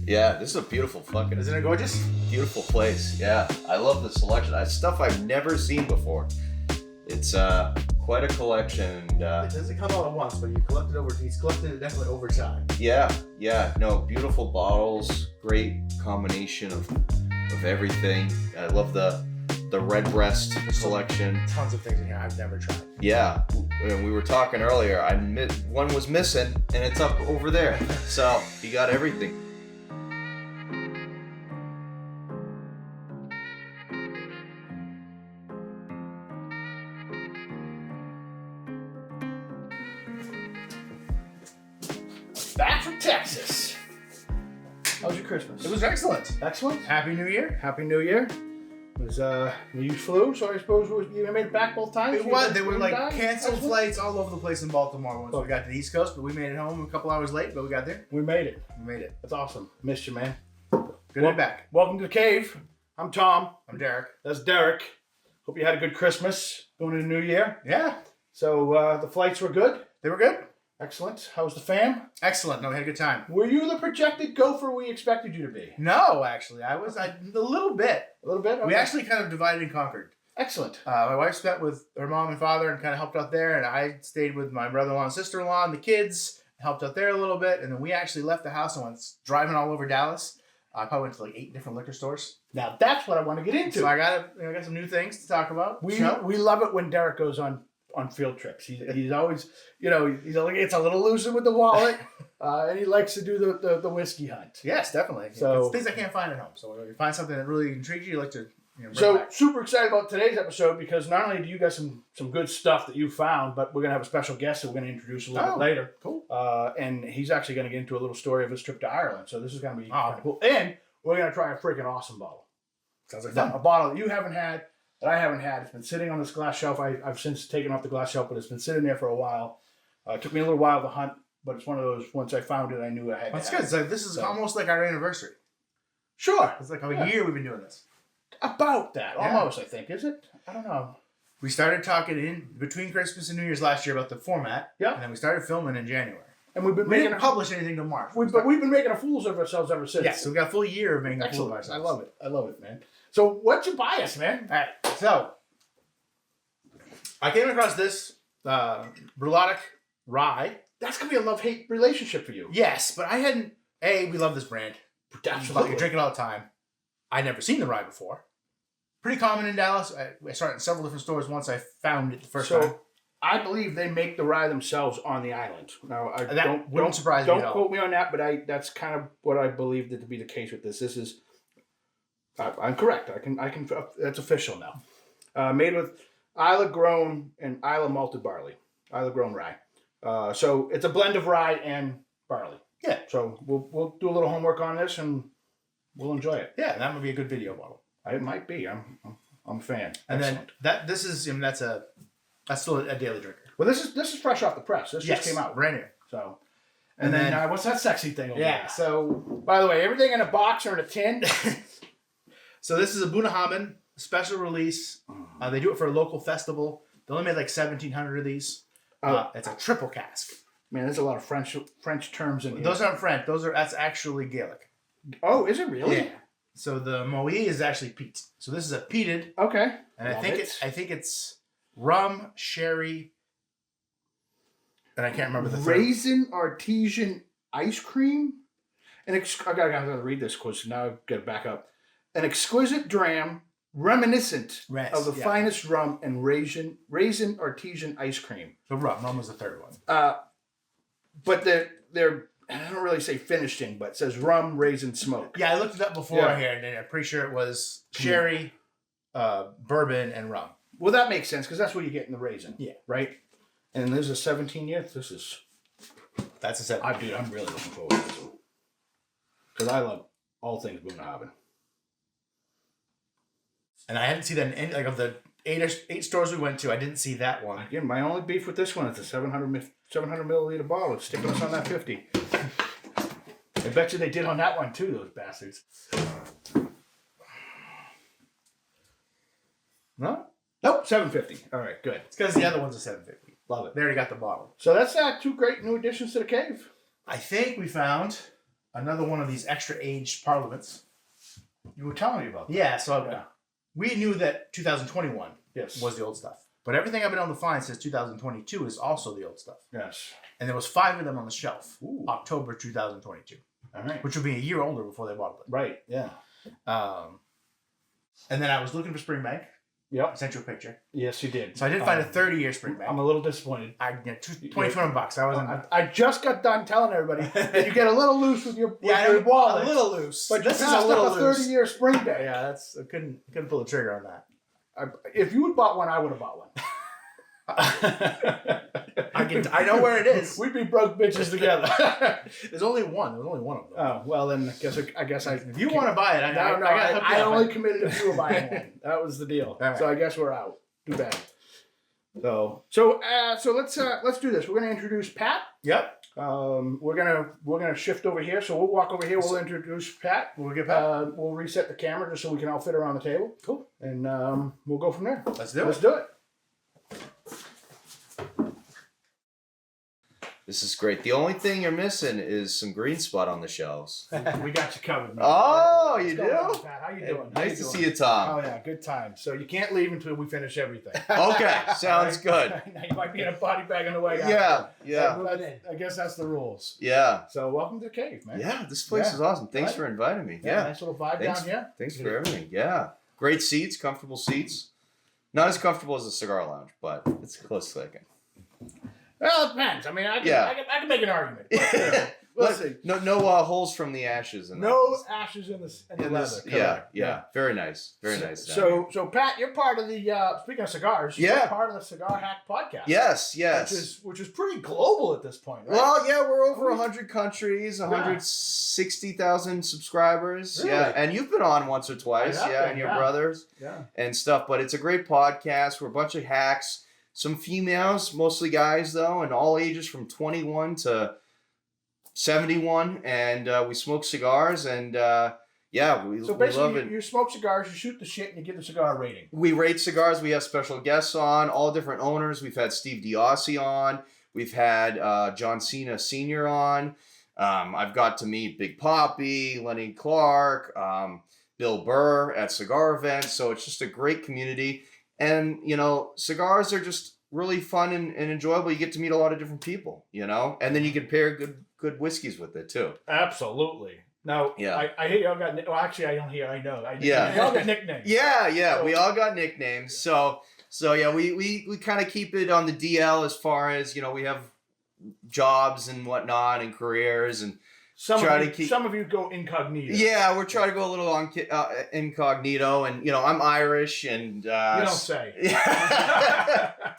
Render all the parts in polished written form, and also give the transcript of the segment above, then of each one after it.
Yeah, this is a beautiful fucking... Isn't it gorgeous? Beautiful place. Yeah, I love the selection. Stuff I've never seen before. It's quite a collection. And, it doesn't come all at once, but he's collected it definitely over time. Yeah. No, beautiful bottles. Great combination of everything. I love the Redbreast selection. Tons of things in here I've never tried. Yeah, and we were talking earlier. One was missing, and it's up over there. So you got everything. Back from Texas. How was your Christmas? It was excellent. Excellent. Happy New Year. Happy New Year. It was you flew, so I suppose you made it back both times. It was. They were like canceled flights all over the place in Baltimore once we got to the East Coast, but we made it home a couple hours late, but we got there. We made it. That's awesome. Missed you, man. Good to be back. Welcome to the cave. I'm Tom. I'm Derek. That's Derek. Hope you had a good Christmas going into the New Year. Yeah. So the flights were good. They were good. Excellent. How was the fam? Excellent. No, we had a good time. Were you the projected gopher we expected you to be? No, actually, I was a little bit. A little bit? Okay. We actually kind of divided and conquered. Excellent. My wife spent with her mom and father and kind of helped out there, and I stayed with my brother-in-law and sister-in-law and the kids, helped out there a little bit, and then we actually left the house and went driving all over Dallas. I probably went to like 8 different liquor stores. Now that's what I want to get into. So I got some new things to talk about. We love it when Derek goes on field trips. He's always, he's like, it's a little elusive with the wallet, and he likes to do the whiskey hunt. Yes, definitely. So it's things I can't find at home. So if you find something that really intrigues you, like to bring back. Super excited about today's episode because not only do you got some good stuff that you found, but we're gonna have a special guest that we're gonna introduce a little bit later. Cool. And he's actually gonna get into a little story of his trip to Ireland. So this is gonna be cool. And we're gonna try a freaking awesome bottle. Sounds like fun. A bottle that you haven't had. That I haven't had. It's been sitting on this glass shelf. I've since taken off the glass shelf, but it's been sitting there for a while. It took me a little while to hunt, but it's one of those, once I found it, I knew I had That's good. So this is almost like our anniversary. Sure. It's like a year we've been doing this. About that. Almost, I think. Is it? I don't know. We started talking in between Christmas and New Year's last year about the format. Yeah. And then we started filming in January. And we didn't publish anything till March. But we've been making a fools of ourselves ever since. Yes, so we got a full year of making a fool of ourselves. I love it, man. So what'd you buy us, man? All right. So I came across this Bruichladdich Rye. That's going to be a love-hate relationship for you. Yes, but I hadn't... we love this brand. Absolutely. You drink it all the time. I'd never seen the rye before. Pretty common in Dallas. I started in several different stores once I found it the first time. I believe they make the rye themselves on the island. Now, wouldn't surprise me at all. Don't quote me on that, but that's kind of what I believed it to be the case with this. This is... I'm correct. I can. That's official now. Made with Islay grown and Islay malted barley. Islay grown rye. So it's a blend of rye and barley. Yeah. So we'll do a little homework on this and we'll enjoy it. Yeah, and that would be a good video bottle. It might be. I'm a fan. And Excellent. Then this is that's still a daily drinker. Well, this is fresh off the press. This just came out brand new. So. And then what's that sexy thing over there? So by the way, everything in a box or in a tin. So this is a Bunnahabhian special release. They do it for a local festival. They only made like 1,700 of these. It's a triple cask. Man, there's a lot of French terms in here. Those aren't French. That's actually Gaelic. Oh, is it really? Yeah. So the Moët is actually peat. So this is a peated. Okay. And I think it's rum, sherry, and I can't remember the third. Raisin artesian ice cream. I gotta read this because now I've got to back up. An exquisite dram reminiscent of the finest rum and raisin artesian ice cream. So rum was the third one. But they're I don't really say finished in, but it says rum, raisin, smoke. Yeah, I looked it up before here, and I'm pretty sure it was sherry, bourbon, and rum. Well, that makes sense because that's what you get in the raisin. Yeah. Right. And there's a 17-year. That's a 7. Dude, I'm really looking forward to this one because I love all things Bunnahabhian. And I hadn't seen that in any, like, of the 8 stores we went to. I didn't see that one. Again, my only beef with this one is the 700 milliliter bottle. It's sticking us on that 50. I bet you they did on that one too, those bastards. No? Nope, 750. All right, good. It's because the other one's a 750. Love it. They already got the bottle. So that's 2 great new additions to the cave. I think we found another one of these extra aged parliaments. You were telling me about that. Yeah, so Yeah. we knew that 2021 Yes. was the old stuff. But everything I've been able to find since 2022 is also the old stuff. Yes. And there was 5 of them on the shelf. Ooh. October 2022. All right. Which would be a year older before they bottled it. Right. Yeah. And then I was looking for Springbank. Yep. I sent you a picture. Yes, you did. So I did find a 30-year Springbank. I'm a little disappointed. I get $2,200. I wasn't. I just got done telling everybody that you get a little loose with your your wallet. a little loose. But this you is a little up a loose. 30-year Springbank. Yeah, I couldn't pull the trigger on that. If you had bought one, I would have bought one. I know where it is. We'd be broke bitches together. There's only one. There's only one of them. Oh well, then I guess If you want to buy it, I only committed if you were buying one. That was the deal. Right. So I guess we're out. Too bad. So let's do this. We're gonna introduce Pat. Yep. We're gonna shift over here. So we'll walk over here. We'll introduce Pat. We'll get Pat. We'll reset the camera just so we can all fit around the table. Cool. And we'll go from there. Let's do it. This is great. The only thing you're missing is some green spot on the shelves. We got you covered, man. Oh, What's you going do? on, Pat? How you doing? How Nice you to doing? see you, Tom. Oh yeah, good time. So you can't leave until we finish everything. Okay, sounds good. Now you might be in a body bag on the way out. Yeah. I guess that's the rules. Yeah. So welcome to the cave, man. Yeah, this place is awesome. Thanks for inviting me. Yeah. Nice little vibe down here. Thanks for everything. Yeah. Great seats, comfortable seats. Not as comfortable as a cigar lounge, but it's close to like Well, it depends. I mean, I can make an argument. But, we'll see. No holes from the ashes. No ashes in the leather. Yeah. Very nice. Very nice. So Pat, you're part of the, speaking of cigars, you're part of the Cigar Hack podcast. Yes. Which is pretty global at this point, right? Well, yeah, we're over 100 countries, 160,000 subscribers. Really? Yeah, and you've been on once or twice, and your brothers and stuff. But it's a great podcast. We're a bunch of hacks. Some females, mostly guys though, and all ages from 21 to 71. And we smoke cigars, and we love it. You smoke cigars, you shoot the shit, and you give the cigar a rating. We rate cigars. We have special guests on, all different owners. We've had Steve Diossi on. We've had John Cena Sr. on. I've got to meet Big Poppy, Lenny Clark, Bill Burr at cigar events. So it's just a great community. And, cigars are just really fun and enjoyable. You get to meet a lot of different people, and then you can pair good whiskeys with it too. Absolutely. Now, I hear y'all got, well, actually, I don't hear, I know. Y'all got nicknames. Yeah. So, we all got nicknames. So yeah, we kind of keep it on the DL as far as, we have jobs and whatnot and careers and some of you go incognito. Yeah, we're trying to go a little on incognito, and I'm Irish, and you don't say.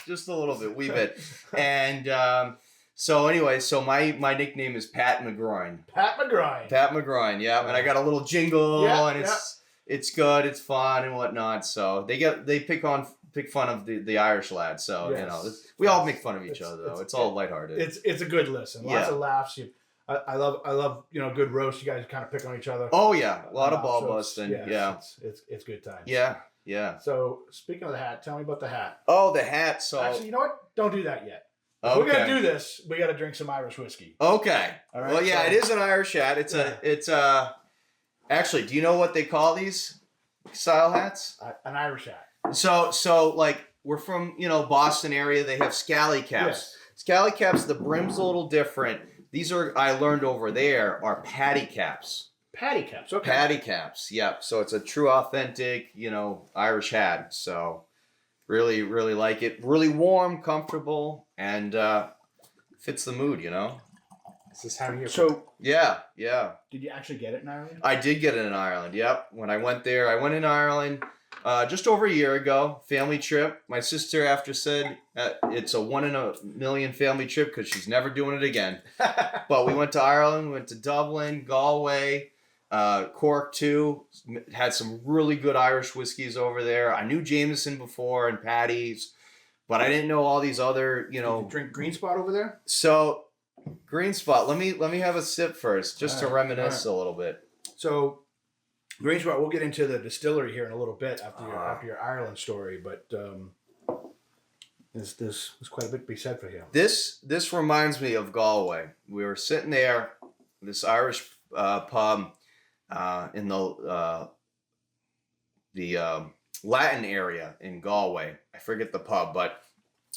Just a little bit, wee bit, and so anyway, so my nickname is Pat McGroin. Pat McGroin, yeah, and I got a little jingle, and it's good, it's fun and whatnot. So they pick fun of the Irish lads. So we all make fun of each other though. It's all lighthearted. It's a good listen. Lots of laughs. I love good roast. You guys kind of pick on each other. Oh yeah, a lot of ball busting. It's good times. Yeah. So speaking of the hat, tell me about the hat. Oh, the hat. So actually, you know what? Don't do that yet. If okay. we're gonna do this, we gotta drink some Irish whiskey. Okay. All right. Well, yeah, it is an Irish hat. It's actually, do you know what they call these style hats? An Irish hat. So like we're from Boston area. They have scally caps. Yes. Scally caps. The brim's a little different. These I learned over there are patty caps. Patty caps, okay. Patty caps, yep. So it's a true, authentic, Irish hat. So really, really like it. Really warm, comfortable, and fits the mood, Is this how you're... So... Yeah. Did you actually get it in Ireland? I did get it in Ireland, yep. When I went there, I went in Ireland just over a year ago. Family trip. My sister, after said it's a 1 in a million family trip because she's never doing it again. But we went to Ireland, we went to Dublin, Galway, Cork too. Had some really good Irish whiskeys over there. I knew Jameson before and Paddy's, but I didn't know all these other, Did you drink Green Spot over there? So Green Spot, let me have a sip first, just to reminisce a little bit. So Green Spot, we'll get into the distillery here in a little bit after your Ireland story, but there's quite a bit to be said for you. This reminds me of Galway. We were sitting there, this Irish pub in the Latin area in Galway. I forget the pub, but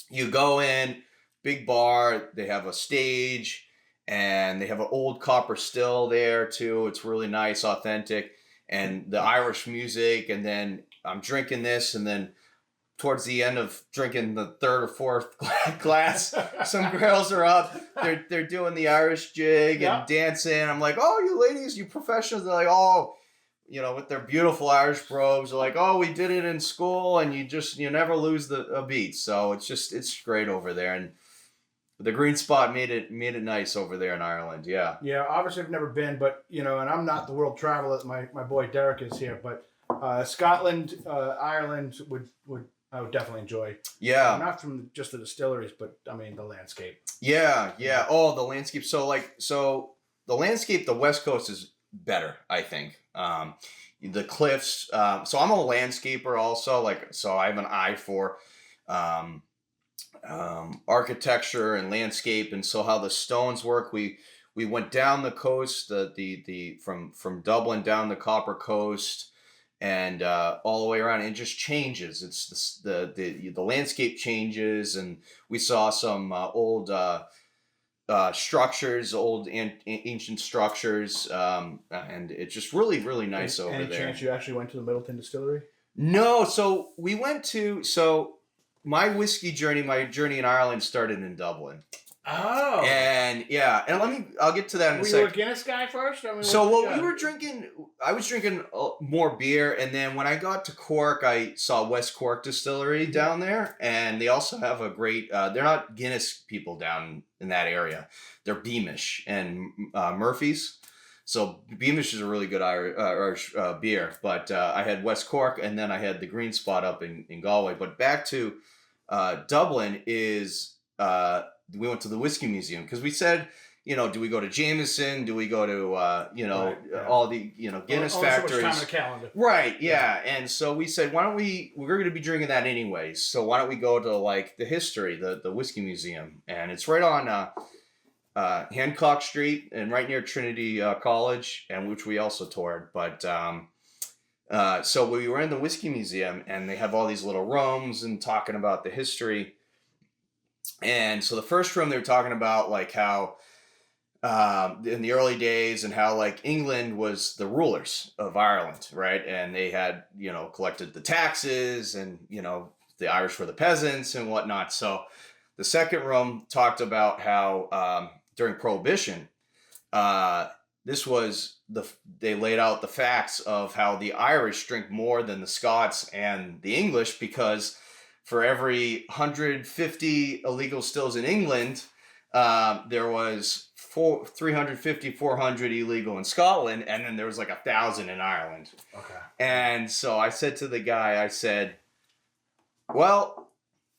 you go in, big bar. They have a stage, and they have an old copper still there too. It's really nice, authentic, and the Irish music. And then I'm drinking this, and then towards the end of drinking the third or fourth glass, some girls are up. They're doing the Irish jig and dancing. I'm like, oh, you ladies, you professionals. They're like, oh, with their beautiful Irish brogues. They're like, oh, we did it in school, and you never lose a beat. So it's great over there. And the Green Spot made it nice over there in Ireland. Yeah. Yeah. Obviously, I've never been, but and I'm not the world traveler. My boy Derek is here, but Scotland, Ireland I would definitely enjoy. Yeah. Not from just the distilleries, but I mean the landscape. Yeah. Oh, the landscape. So the landscape, the West Coast is better, I think. The cliffs. So I'm a landscaper also. So I have an eye for architecture and landscape, and so how the stones work. We went down the coast, from Dublin down the Copper Coast, and all the way around. And it just changes. It's the landscape changes, and we saw some old structures, old ancient structures, and it's just really, really nice over there. Any chance you actually went to the Middleton Distillery? No, so we went to my whiskey journey. My journey in Ireland started in Dublin. Oh. And I'll get to that in a second. Were you a Guinness guy first? I was drinking more beer, and then when I got to Cork, I saw West Cork Distillery down there, and they also have a great, they're not Guinness people down in that area. They're Beamish and Murphy's. So Beamish is a really good Irish beer, but I had West Cork, and then I had the Green Spot up in Galway. But back to Dublin is... we went to the Whiskey Museum because we said, do we go to Jameson? Do we go to, all the, Guinness factories? So much time on the calendar. Right, yeah. And so we said, we're going to be drinking that anyways. So why don't we go to the history, the Whiskey Museum? And it's right on Hancock Street and right near Trinity College, and which we also toured. But so we were in the Whiskey Museum, and they have all these little rooms and talking about the history. And so the first room they were talking about how in the early days and how England was the rulers of Ireland, right? And they had, collected the taxes, and, the Irish were the peasants and whatnot. So the second room talked about how during Prohibition, they laid out the facts of how the Irish drink more than the Scots and the English, because for every 150 illegal stills in England, there was 350, 400 illegal in Scotland, and then there was 1,000 in Ireland. Okay. And so I said to the guy, I said, well,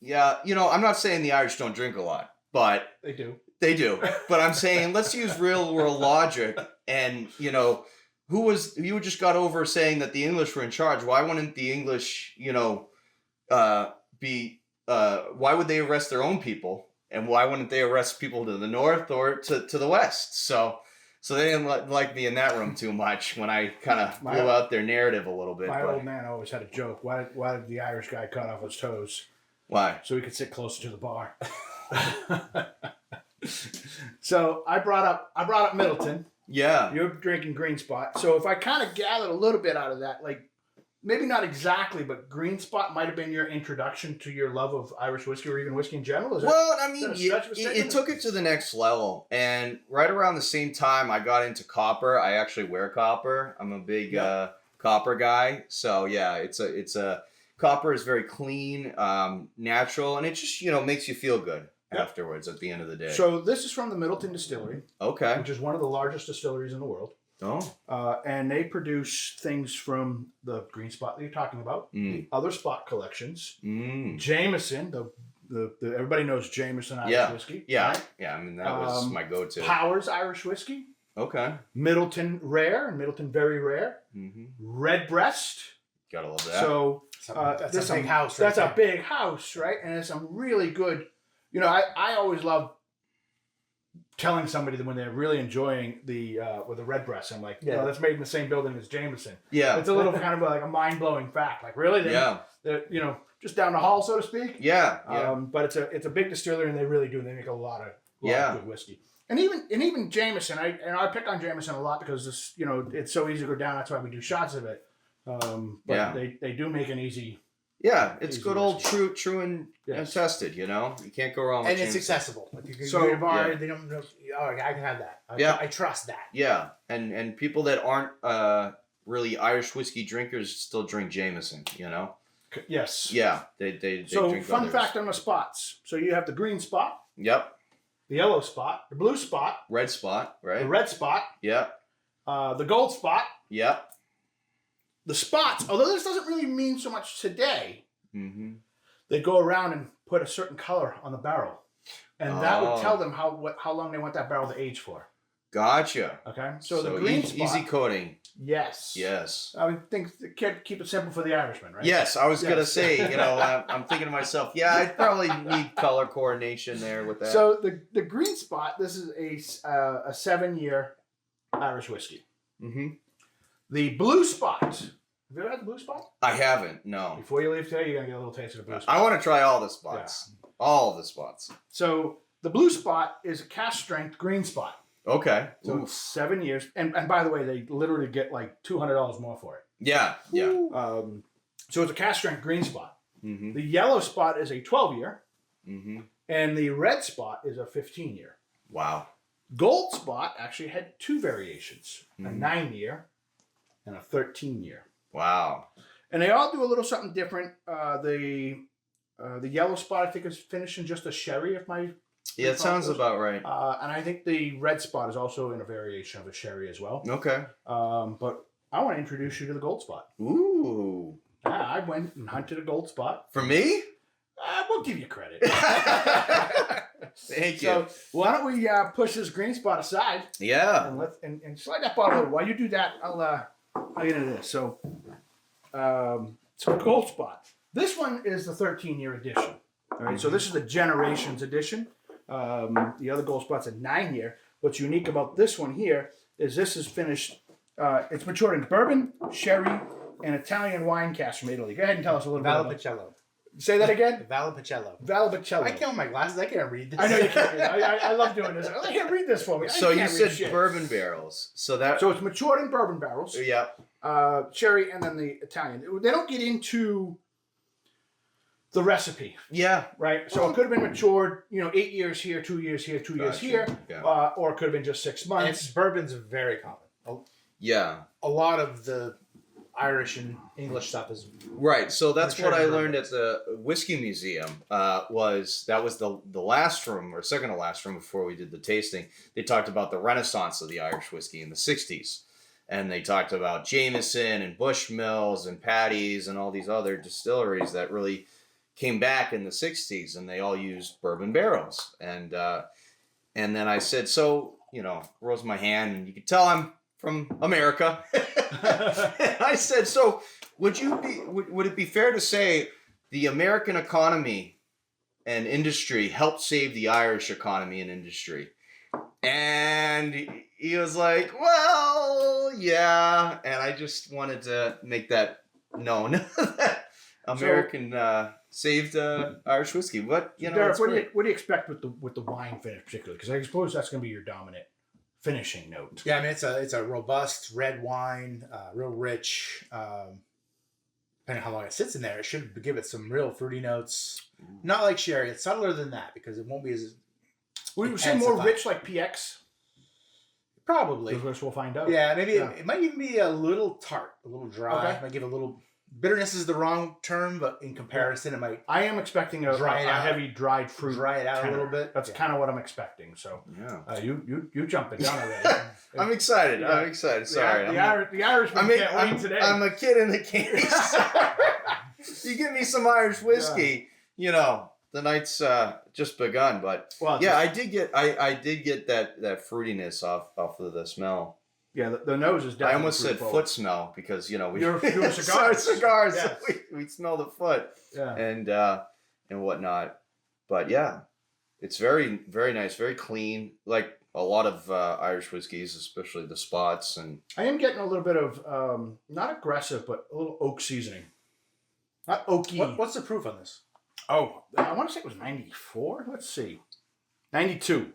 yeah, I'm not saying the Irish don't drink a lot, but... They do. They do. But I'm saying, let's use real world logic, and, you just got over saying that the English were in charge. Why wouldn't the English, why would they arrest their own people, and why wouldn't they arrest people to the north or to the west? So they didn't like me in that room too much when I kind of blew out their narrative a little bit. Old man always had a joke. Why did the Irish guy cut off his toes? Why? So he could sit closer to the bar. So I brought up Middleton. Yeah. You're drinking Green Spot. So if I kind of gathered a little bit out of that, maybe not exactly, but Green Spot might have been your introduction to your love of Irish whiskey, or even whiskey in general. It took it to the next level. And right around the same time I got into copper. I actually wear copper. I'm a big copper guy. So yeah, it's a copper is very clean, natural, and it just makes you feel good afterwards at the end of the day. So this is from the Middleton Distillery. Okay. Which is one of the largest distilleries in the world. Oh. And they produce things from the Green Spot that you're talking about, the other spot collections, Jameson, the everybody knows Jameson Irish whiskey. Yeah, right? yeah. I mean, that was my go-to. Powers Irish whiskey. Okay. Middleton Rare and Middleton Very Rare. Mm-hmm. Redbreast. Gotta love that. So that's a big house. That's a big house, right? And it's some really good. I always love telling somebody that when they're really enjoying the with the red breast, I'm like, Yeah. that's made in the same building as Jameson. Yeah. It's a little kind of like a mind blowing fact. Like really, they're just down the hall, so to speak. Yeah. But it's a big distillery, and they really do. They make a lot of good whiskey. And even Jameson, I pick on Jameson a lot because this, it's so easy to go down. That's why we do shots of it. But they do make an easy. Yeah, it's easy good old whiskey. true and tested. You can't go wrong with And it's Jameson. accessible. Like you can So, go to a bar, yeah. they don't know, I can have that. I trust that. Yeah, and people that aren't really Irish whiskey drinkers still drink Jameson. Yes. Yeah, they So drink fun others. fact on the spots. So you have the green spot, Yep, the yellow spot, the blue spot, red spot, the right? red spot, Yep, the gold spot. yep. The spots, although this doesn't really mean so much today, Mm-hmm. they go around and put a certain color on the barrel, and that would Oh. tell them how long they want that barrel to age for. Gotcha. Okay, so the green spot, easy coating. yes, Yes. I would think keep it simple for the Irishman, right? Yes, I was gonna Yes. say. I'm thinking to myself, yeah, I'd probably need color coordination there with that. So the green spot, this is a 7-year Irish whiskey. Mm-hmm. The blue spot. Have you ever had the blue spot? I haven't. No. Before you leave today, you're gonna get a little taste of the blue spot. I want to try all the spots. All of the spots. So the blue spot is a cask strength green spot. Okay. So it's 7 years, and by the way, they literally get like $200 more for it. Yeah. Yeah. So it's a cask strength green spot. Mm-hmm. The yellow spot is a 12-year, Mm-hmm. and the red spot is a 15-year. Wow. Gold spot actually had 2 variations: a Mhm. 9-year and a 13-year. Wow. And they all do a little something different. The yellow spot, I think, is finished in just a sherry, if my Yeah, it sounds about right. and I think the red spot is also in a variation of a sherry as well. Okay. But I want to introduce you to the gold spot. Ooh. I went and hunted a gold spot. For me? We'll give you credit. Thank you. So why don't we push this green spot aside Yeah. and and slide that bottle over. While you do that, I'll get into this. So gold spot. This one is the 13-year edition. All right. So this is the Generations edition. The other gold spot's a 9-year. What's unique about this one here is this is finished. It's matured in bourbon, sherry, and Italian wine cask from Italy. Go ahead and tell us a little bit about it. Valpolicella. Say that again. Valpolicella. Valpolicella. I can't wear my glasses. I can't read this. I know you can't read. I love doing this. I can't read this for me. So you can't read said shit. bourbon barrels. So that. So it's matured in bourbon barrels, Yeah. sherry, and then the Italian. They don't get into the recipe, Yeah. right? So it could have been matured, 8 years here, 2 years here, 2 years Gotcha. here, Yeah. or it could have been just 6 And months. bourbon's very common. Yeah. A lot of the Irish and English stuff is Right. So that's what I Mature learned at the whiskey museum. Was the last room or second to last room before we did the tasting. They talked about the renaissance of the Irish whiskey in the 60s. And they talked about Jameson and Bushmills and Paddy's and all these other distilleries that really came back in the 60s, and they all used bourbon barrels. And then I said, so, rose my hand, and you could tell I'm from America. And I said, so would it be fair to say the American economy and industry helped save the Irish economy and industry? And he was like, well, yeah. And I just wanted to make that known that American saved Irish whiskey. But, Derek, it's what do great. you expect with the wine finish particularly? Because I suppose that's going to be your dominant finishing note. Yeah, I mean it's a robust red wine, real rich. Depending on how long it sits in there, it should give it some real fruity notes. Not like sherry; it's subtler than that because it won't be as Would you say more intensified. rich like PX? Probably. Which we'll find out. Yeah, maybe Yeah. It might even be a little tart, a little dry. Okay. Might give a little bitterness is the wrong term, but in comparison, it might I am expecting a Dry it out. heavy dried fruit. dry it out tenor. a little bit. That's Yeah. kind of what I'm expecting. So Yeah. you jump it down already. I'm excited. Yeah. I'm excited. Sorry. The Irishman can't wait today. I'm a kid in the case. You give me some Irish whiskey, the night's just begun. But well, yeah, I did get that fruitiness off of the smell. yeah. The nose is definitely. I almost said fruit foot smell because we You're cigars. cigars. Yes. We smell the foot Yeah. and whatnot. But yeah, It's very, very nice, very clean. Like a lot of Irish whiskeys, especially the spots. And I am getting a little bit of not aggressive, but a little oak seasoning. Not oaky. What's the proof on this? Oh, I want to say it was 94. Let's see, 92.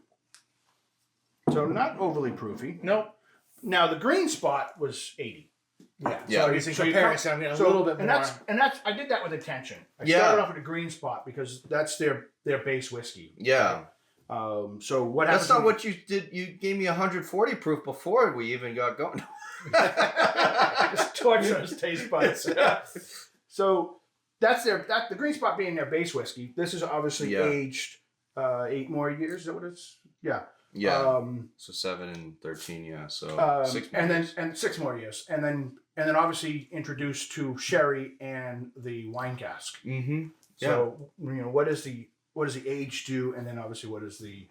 So not overly proofy. Nope. Now the green spot was 80. Yeah. Yeah. So in comparison, I'm getting a little bit more. And that's I did that with intention. I Yeah. started off with the green spot because that's their base whiskey. yeah, So what that's happens not what you did. You gave me 140 proof before we even got going. Just torture his taste buds. So that's the green spot being their base whiskey. This is obviously aged 8 more years. Is that what it's? Yeah. Yeah. So 7 and 13. Yeah. So 6 more and years. then 6 more years, and then obviously introduced to sherry and the wine cask. Mm-hmm. So what does the age do, and then obviously what is the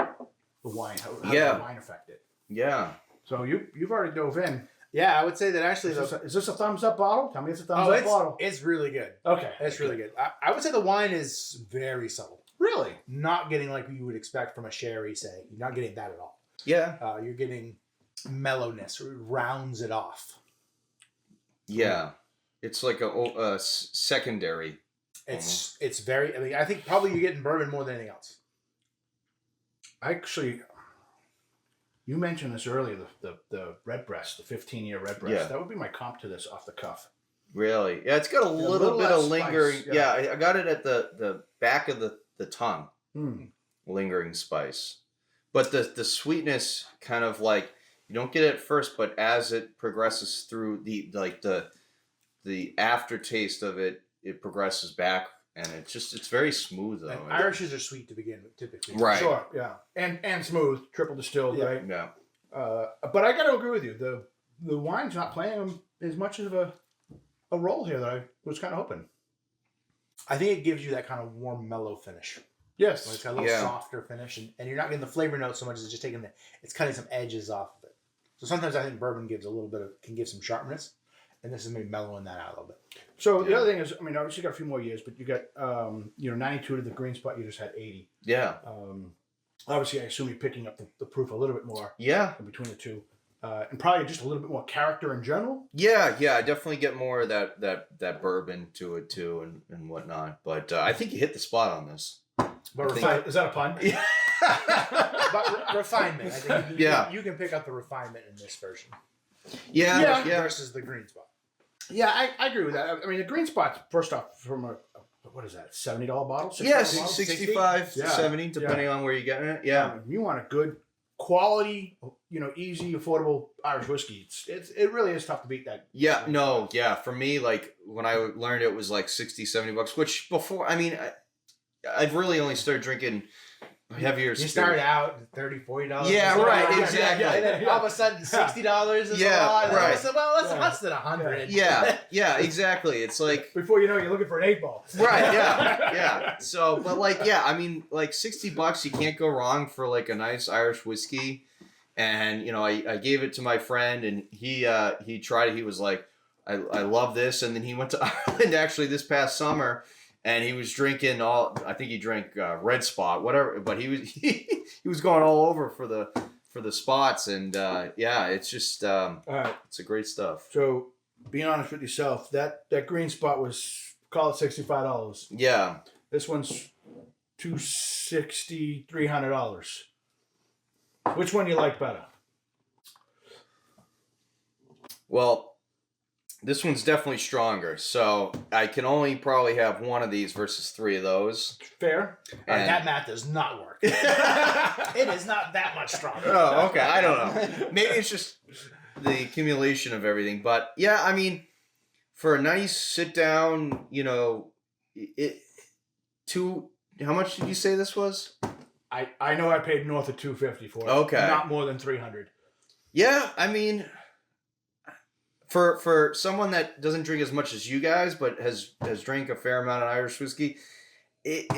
wine? How does the wine affect it? Yeah. So you've already dove in. Yeah, I would say that actually Is this a thumbs up bottle? Tell me it's a thumbs up bottle. It's really good. Okay, It's really good. I would say the wine is very subtle. Really? Not getting like you would expect from a sherry, say. You're not getting that at all. Yeah. You're getting mellowness, or it rounds it off. Yeah. It's like a secondary. It's very. I mean, I think probably you're getting bourbon more than anything else. Actually, you mentioned this earlier. The Redbreast, the 15-year Redbreast. Yeah. That would be my comp to this off the cuff. Really? Yeah, it's got a little bit less of lingering. spice, Yeah, I got it at the back of the tongue. Mm. Lingering spice. But the sweetness kind of like you don't get it at first, but as it progresses through the aftertaste of it, it progresses back and it's very smooth though. And Irishes are sweet to begin with, typically. Right. Sure, yeah, and smooth, triple distilled, right? Yeah. But I got to agree with you. The wine's not playing as much of a role here that I was kind of hoping. I think it gives you that kind of warm, mellow finish. Yes. Like it's got a little softer finish, and you're not getting the flavor notes so much as it's just taking it's cutting some edges off of it. So sometimes I think bourbon can give some sharpness, and this is maybe mellowing that out a little bit. So the other thing is, I mean, obviously you got a few more years, but you got 92 to the green spot. You just had 80. Yeah. Obviously, I assume you're picking up the proof a little bit more. Yeah. In between the two, and probably just a little bit more character in general. Yeah, I definitely get more of that bourbon to it too and whatnot. But I think you hit the spot on this. But is that a pun? Yeah. But refinement. I think you can pick up the refinement in this version. Yeah. Versus the green spot. Yeah, I agree with that. I mean, the green spot's first off from a what is that, $70 bottle? Yeah, $60 bottle? 65 to Yeah. 70, depending on where you're getting it. Yeah. You want a good quality, easy, affordable Irish whiskey. It really is tough to beat that. Yeah, no, yeah. For me, like when I learned it was like 60, $70, which before, I mean, I've really only started drinking heavier. You started out at $30, $40. Yeah, right, exactly. And then all of a sudden, $60 is a lot. And right. I said, well, that's less than $100. Yeah, exactly. It's like before you know, you're looking for an 8-ball. right, yeah. So, but like, yeah, I mean, like $60, you can't go wrong for like a nice Irish whiskey. And I gave it to my friend, and he tried it. He was like, I love this. And then he went to Ireland actually this past summer. And he was drinking I think he drank Red Spot, whatever. But he was going all over for the spots, and it's just it's a great stuff. So, being honest with yourself, that green spot was, call it $65. Yeah. This one's $260, $300. Which one you like better? Well, this one's definitely stronger, so I can only probably have one of these versus 3 of those. Fair. And that math does not work. It is not that much stronger. Oh, okay. I don't know. Maybe it's just the accumulation of everything. But yeah, I mean, for a nice sit down, how much did you say this was? I know I paid north of $250 for it. Okay. Not more than $300. Yeah, I mean, for someone that doesn't drink as much as you guys, but has drank a fair amount of Irish whiskey,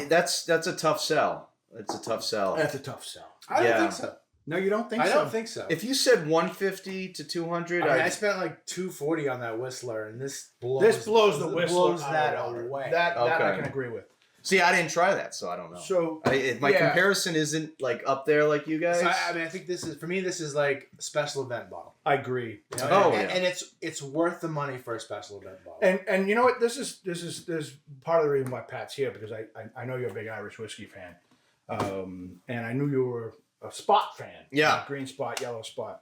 that's a tough sell. It's a tough sell. That's a tough sell. I don't think so. No, you don't think so? I don't think so. If you said 150 to 200, I spent like $240 on that Whistler, and this blows the Whistler blows out that of the water. away. That Okay. I can agree with. See, I didn't try that, so I don't know. So My comparison isn't like up there like you guys. So, I mean, I think this is like a special event bottle. I agree. You know? Oh, and it's worth the money for a special event bottle. And you know what? This is part of the reason why Pat's here, because I know you're a big Irish whiskey fan, and I knew you were a Spot fan. Yeah. Green Spot, Yellow Spot.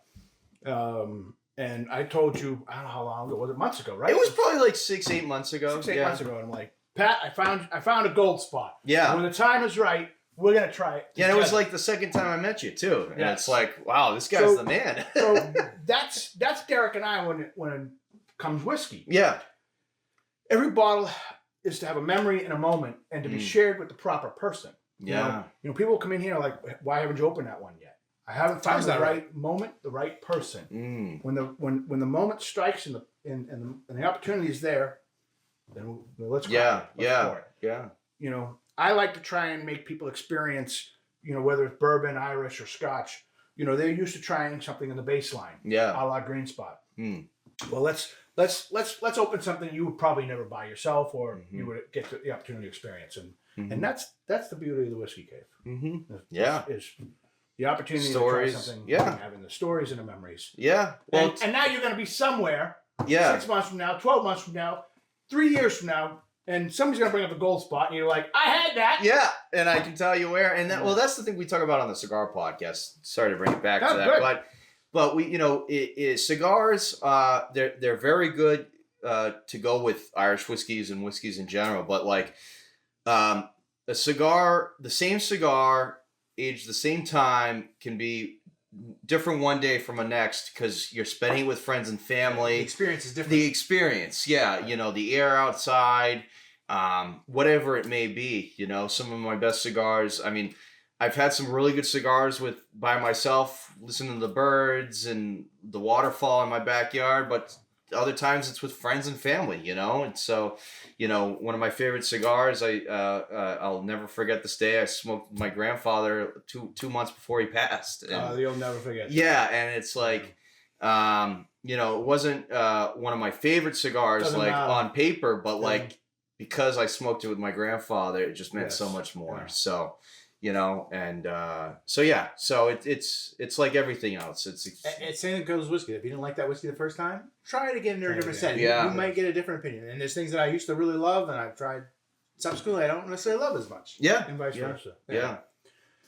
And I told you, I don't know how long ago, was it months ago, right? It was probably like 6-8 months ago. 6-8 months ago, and I'm like, Pat, I found a gold spot. Yeah. When the time is right, we're gonna try it. Yeah, and it was like the second time I met you too, and Yes. it's like, wow, this guy's the man. So that's Derek and I when it comes whiskey. Yeah. Every bottle is to have a memory and a moment, and to be shared with the proper person. Yeah. You know, people come in here like, why haven't you opened that one yet? I haven't found the right moment, the right person. When the moment strikes and the opportunity is there, then let's go. Yeah. You know, I like to try and make people experience, you know, whether it's bourbon, Irish, or Scotch. You know, they're used to trying something in the baseline. Yeah. A la Green Spot. Well, let's open something you would probably never buy yourself, or you would get the opportunity to experience, and that's the beauty of the Whiskey Cave. Is the opportunity stories, to try something. yeah. Having the stories and the memories. Yeah. Well, And now you're going to be somewhere. Yeah. 6 months from now, 12 months from now, 3 years from now, and somebody's going to bring up a gold spot, and you're like, I had that. Yeah, and I can tell you where. And that's the thing we talk about on the cigar podcast. Sorry to bring it back to that, good. but we, you know, cigars. They're very good to go with Irish whiskeys and whiskeys in general. But like a cigar, the same cigar, aged the same time, can be different one day from the next because you're spending it with friends and family. The experience is different. The experience, yeah. You know, the air outside, whatever it may be. You know, some of my best cigars. I mean, I've had some really good cigars by myself, listening to the birds and the waterfall in my backyard, but other times it's with friends and family, you know? And so, you know, one of my favorite cigars, I'll never forget this day. I smoked with my grandfather two months before he passed. And, you'll never forget. Yeah, and it's like, you know, it wasn't one of my favorite cigars, Doesn't like matter. on paper, but like because I smoked it with my grandfather, it just meant so much more. Yeah. So, you know, and so it's like everything else. It's same that goes with whiskey. If you didn't like that whiskey the first time, try it again in a different setting. Yeah. You might get a different opinion. And there's things that I used to really love, and I've tried subsequently I don't necessarily love as much. Yeah, And vice versa. yeah.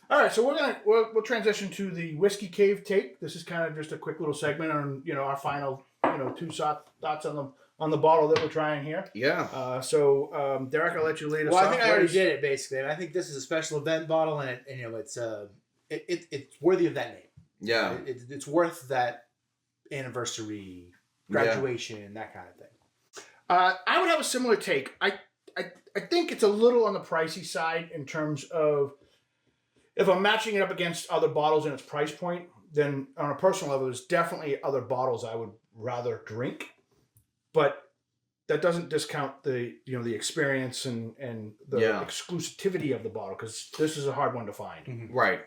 All right, so we'll transition to the Whiskey Cave take. This is kind of just a quick little segment on, you know, our final, you know, thoughts on the bottle that we're trying here. Yeah. So Derek, I'll let you lead us Well, off. I think I already did it basically. And I think this is a special event bottle, and you know, it's worthy of that name. Yeah. It's worth that anniversary, graduation, that kind of thing. I would have a similar take. I think it's a little on the pricey side in terms of if I'm matching it up against other bottles in its price point, then on a personal level, there's definitely other bottles I would rather drink. But that doesn't discount the experience and the exclusivity of the bottle, because this is a hard one to find. Mm-hmm. Right.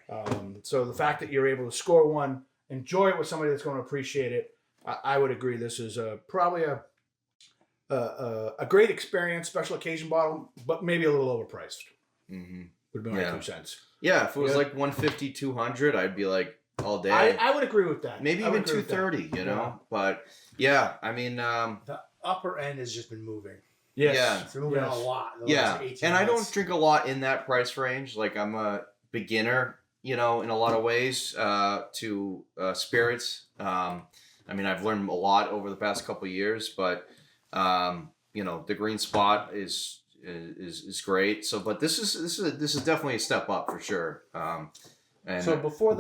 So the fact that you're able to score one, enjoy it with somebody that's going to appreciate it, I would agree this is probably a great experience, special occasion bottle, but maybe a little overpriced. Mm-hmm. Would be my 2 cents. Yeah, if it was like 150, 200, I'd be like all day. I would agree with that. Maybe even 230, you know? Yeah. But yeah, I mean, The upper end has just been moving. Yes. Yeah. It's been moving a lot. Yeah, and I don't drink a lot in that price range. Like, I'm a beginner, you know, in a lot of ways to spirits. I mean, I've learned a lot over the past couple of years, but you know, the Green Spot is great. So, but this is definitely a step up for sure. And So before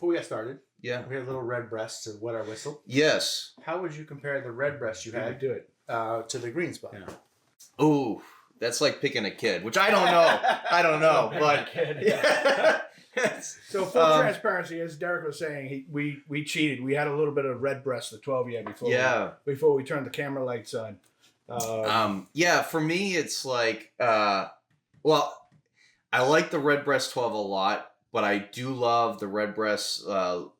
we got started, yeah, we had a little red breast to wet our whistle. yes. How would you compare the red breast you had do it. to the Green Spot? Yeah. Ooh, that's like picking a kid, which I don't know, but yeah. So full transparency, as Derek was saying, we cheated. We had a little bit of red breast, the 12-year before we turned the camera lights on. Yeah, for me, it's like, well, I like the Redbreast 12 a lot, but I do love the Redbreast Lustau.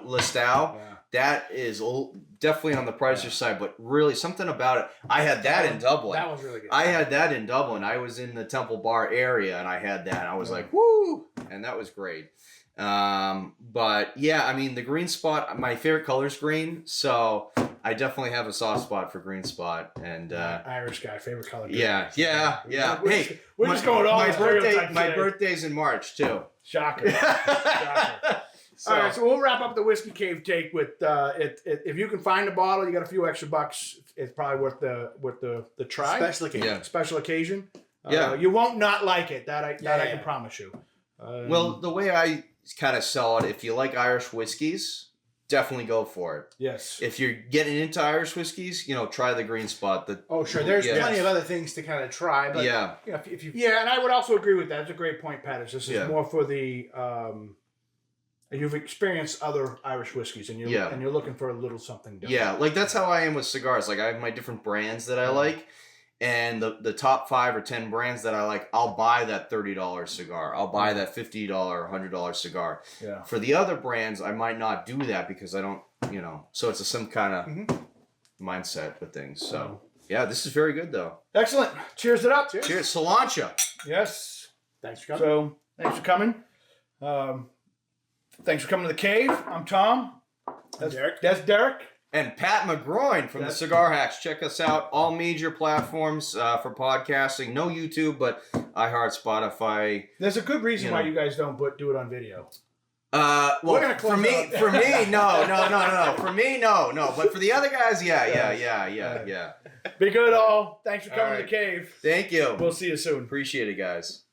Lustau. that is definitely on the pricier side, but really something about it. I had that in Dublin. That was really good. I had that in Dublin. I was in the Temple Bar area, and I had that. And I was like, woo! And that was great. But yeah, I mean, the green spot, my favorite color is green, so I definitely have a soft spot for green spot. And Irish guy, favorite color. yeah. Hey, we're just going all my birthday's in March too. Shocker. Shocker. So, All right, so we'll wrap up the Whiskey Cave take with if you can find a bottle, you got a few extra bucks. It's probably worth the try. Special occasion. Yeah. Special occasion. Yeah. You won't not like it. That I can promise you. Well, the way I kind of sell it, if you like Irish whiskeys, definitely go for it. Yes. If you're getting into Irish whiskeys, try the green spot. Oh, sure. There's plenty of other things to kind of try, but if you and I would also agree with that. That's a great point, Pat. This is more for the you've experienced other Irish whiskeys, and you're looking for a little something different. Yeah, like that's how I am with cigars. Like I have my different brands that I like, and the top 5 or 10 brands that I like, I'll buy that $30 cigar. I'll buy that $50, $100 cigar. Yeah. For the other brands, I might not do that because I don't, so it's some kind of mindset with things. So yeah, this is very good though. Excellent. Cheers it up. Cheers, Cilantro. Yes. thanks for coming. So thanks for coming. Thanks for coming to the cave. I'm Tom. That's Derek. That's Derek. And Pat McGroin from the Cigar Hacks. Check us out. All major platforms for podcasting. No YouTube, but iHeart, Spotify. There's a good reason why you guys don't do it on video. Well, We're gonna close for me, no. For me, no. But for the other guys, yeah. Be good, all. Thanks for coming to the cave. Thank you. We'll see you soon. Appreciate it, guys.